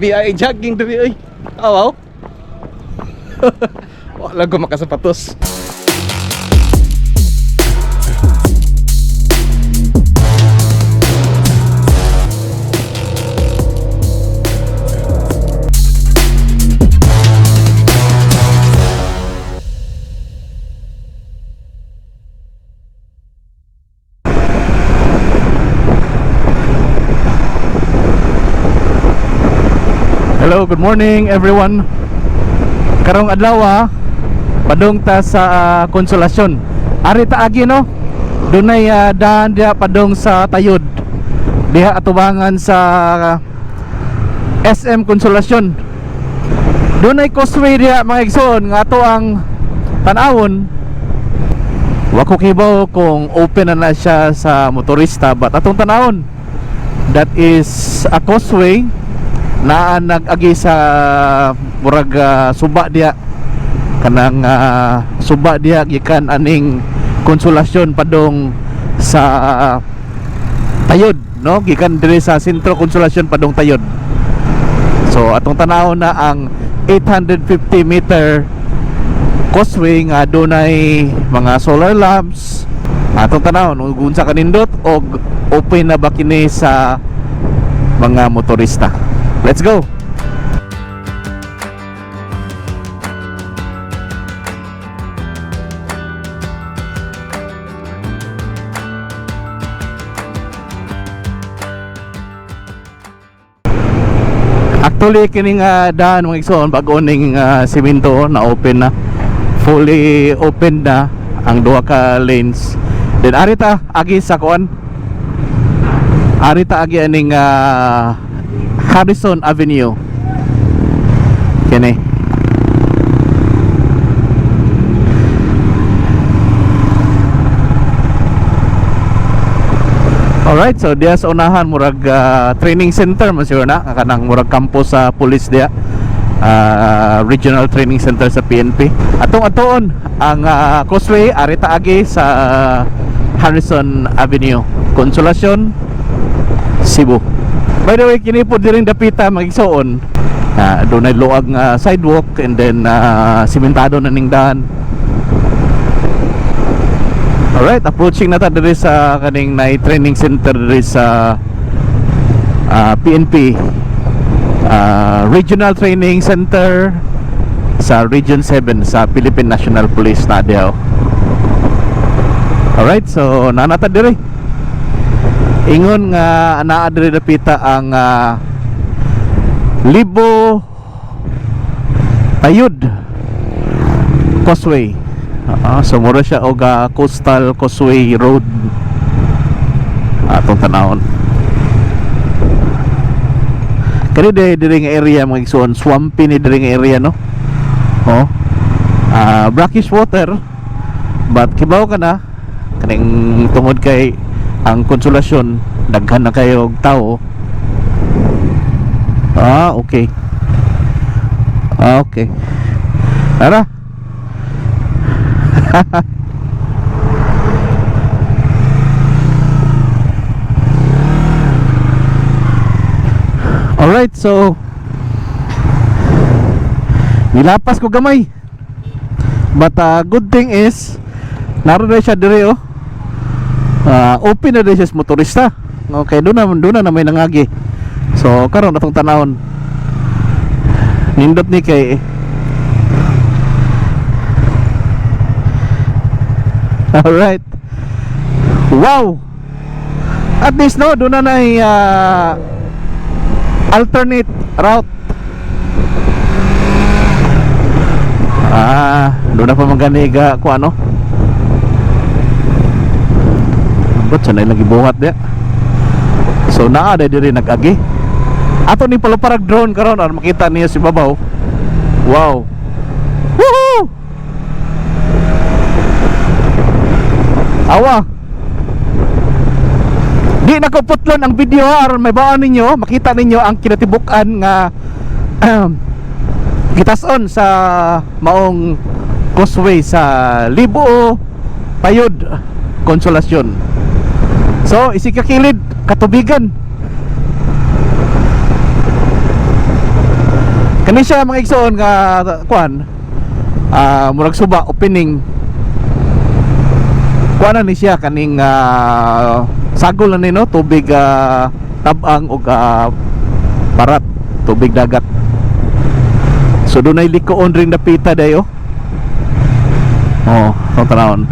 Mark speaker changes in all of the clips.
Speaker 1: Grabe ay jogging diri ay. Oh, wow. Wala ko makasapatos. Hello, good morning everyone. Karong adlaw padung ta sa Konsolasyon. Ari ta agi no. Dunay daan dia padung sa Tayod. Diha atubangan sa SM Konsolasyon. Dunay causeway dia mga igsoon nga ato ang tan-awon. Wa ko kibaw kung open na siya sa motorista, but atong tan-awon, that is a causeway na nag-agi sa murag suba dia kanang suba dia gikan aning Konsolasyon padung sa Tayod no, gikan diri sa sentro Konsolasyon padung Tayod. So atong tanaw na ang 850 meter causeway nga dunay mga solar lamps. Atong tanaw kung unsa kanindot og open na ba kini sa mga motorista. Let's go. Actually kining daan mga igsoon bago ning semento na open na, fully open na ang duha ka lanes. Then arita agi sa kuan, arita agi aning Harrison Avenue. Kini. Alright, so diya sa unahan murag training center masyo na kanang murag campus sa police diya. Regional Training Center sa PNP. Atong atoon ang causeway arita agi sa Harrison Avenue, Konsolasyon, Cebu. By the way, kini po diring dapita magigsoon. Doon ay luag sidewalk and then simentado na ning daan. Alright, approaching na ta diri sa kaning night training center diri sa PNP Regional Training Center sa Region 7 sa Philippine National Police na diaw. Alright, so nanata diri. Ingon nga anaa diri dapita ang Libo Tayod Causeway. So mura siya og Coastal Causeway Road atong tanawon. Kani diri nga area mga igsoon, swampy ni diri nga area no. Oh. Brackish water, but kibaw ka na kaning tungod kay ang Konsolasyon daghan na kayo og tao. Okay. Okay. Tara. Alright, so nilapas ko gamay. But good thing is naroon na siya dire oh. Open na din siya sa motorista. Okay, doon na may nangagi. So karon atong tanawon nindot ni kay alright. Wow, at least no, doon na alternate route. Doon na pa maganiga ko ano. Ba't sanay lagi buhat dia. So naa diri nag-agi. Ato ni paluparag drone karon aron makita niya si babaw. Wow. Woohoo! Awa. Di nakuputlon ang video aron may baon ninyo, makita ninyo ang kinatibuk-an nga gitason sa maong causeway sa Libo Tayod Konsolasyon. So isikakilid katubigan. Kani siya mga igsoon nga kuan, murag suba opening. Kuan na ni siya kaning sagol na ni no, tubig tabang o parat, tubig dagat. So doon ay likoon ring napita dayo. Oh, so tanawon.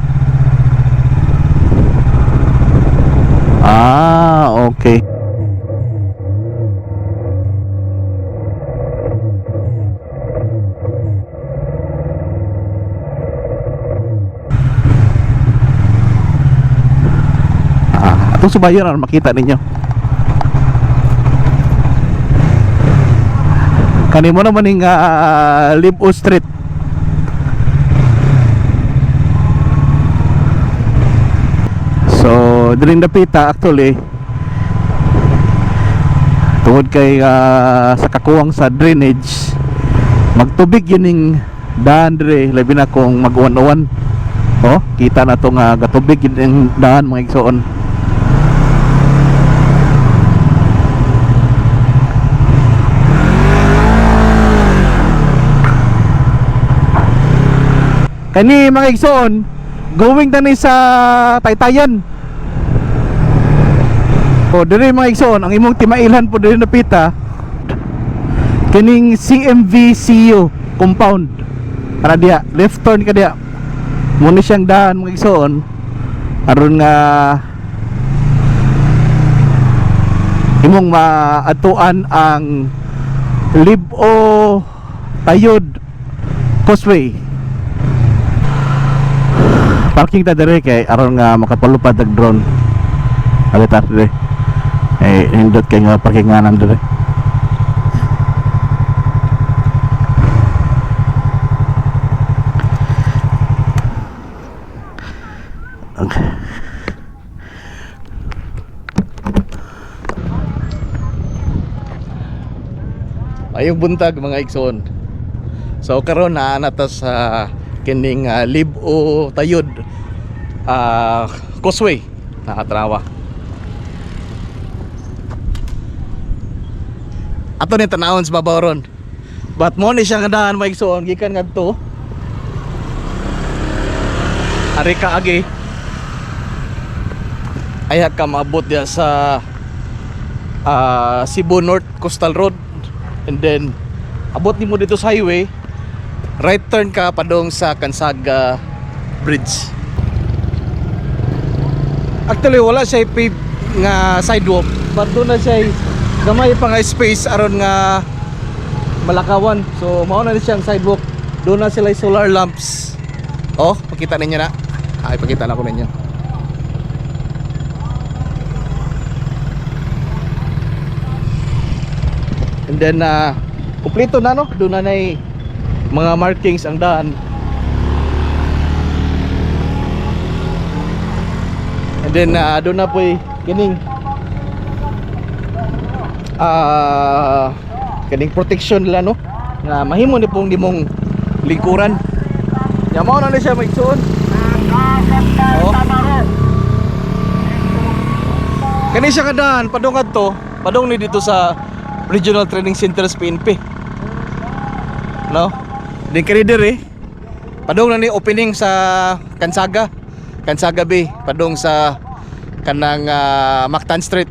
Speaker 1: Okay. Atong subayon na makita ninyo. Kanimo naman yung Libo Street. So diring dapita actually tungod kay sa kakuwang sa drainage, magtubig yun yung daan dire, labi na kung mag-uwan-uwan. Oh, kita na to nga gatubig yun yung daan mga igsoon. Kani mga igsoon, going tani sa Taytayan. O diri mga igsoon, ang imong timailhan po diri napita kining CMVCU compound. Para diha, left turn ka diha. Muna siyang daan mga igsoon aron nga imong maatuan ang Libo Tayod Causeway. Parking ta dire kay aron nga makapalupad ang drone. Alitar dire. Hindot kay nga parkinganan dire. Okay. Ayong buntag mga igsoon. So karon na nata sa kining Libo Tayod Causeway nakatrawa. Ato ni tanawon sa babaw ron. But mo ni siya nga daan mga igsoon gikan ngadto. Ari ka agi. Aya ka maabot dia sa Cebu North Coastal Road, and then abot nimo dito sa highway, right turn ka padong sa Kansaga Bridge. Actually wala siya paved nga sidewalk, but doon na siya gamay pa nga space aron nga malakawan. So mao na siyang sidewalk. Doon na sila solar lamps. Oh, pakita ninyo na. Ay, pakita na ko ninyo. And then kumpleto na no, doon na nay mga markings ang daan. And then doon na po kining kining protection nila no, nga mahimo ni pong dimong lingkuran. Yamaw na siya maigsoon. Oh. Kani siya kadaan padong adto, padong ni dito sa Regional Training Center sa PNP. No? Din kani dire padong na ni opening sa Kansaga Bay, padong sa kanang Mactan Street.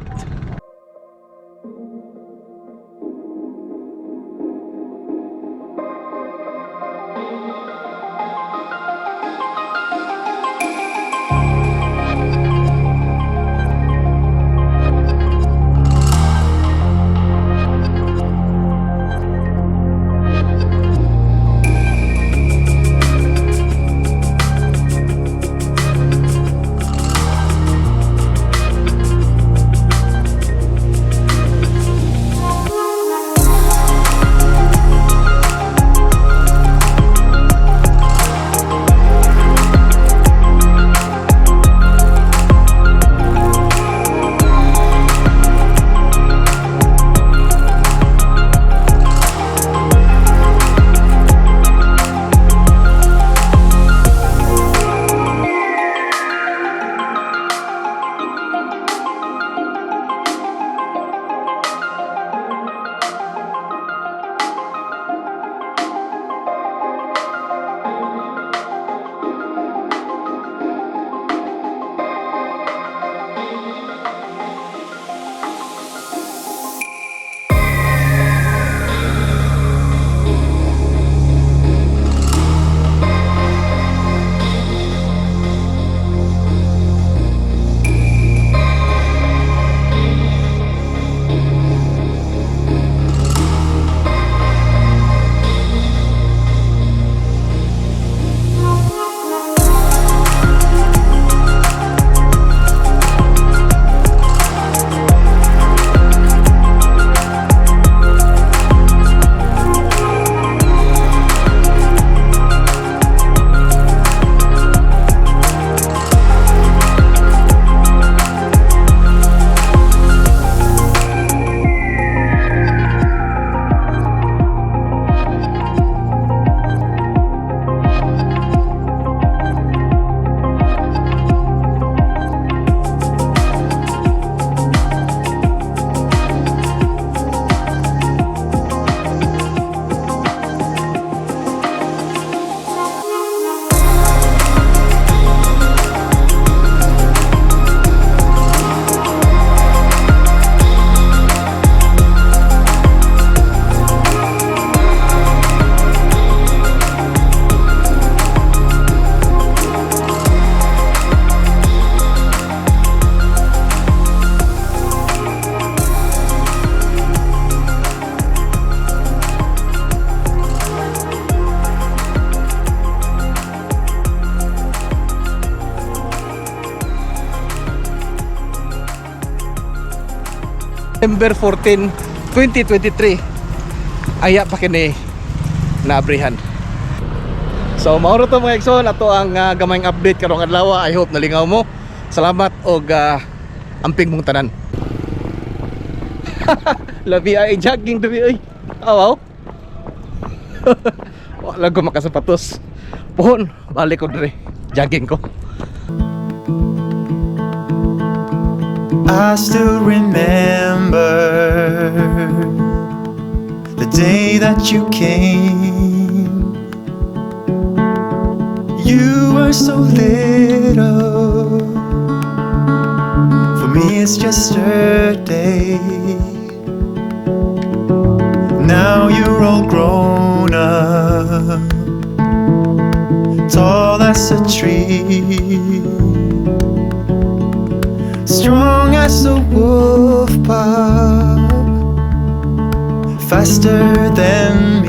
Speaker 1: December 14, 2023. Aya pa kini naabrihan. So mauro to mga igsoon, ato ang gamayng update karong adlaw. I hope nalingaw mo. Salamat og amping mong tanan. Labi ay jogging diri ay. Wow. Wala ko makasapatos. Pohon, balik ko diri. Jogging ko.
Speaker 2: I still remember the day that you came. You were so little. For me it's just a day. Now you're all grown up, tall as a tree, strong as a wolf pup, faster than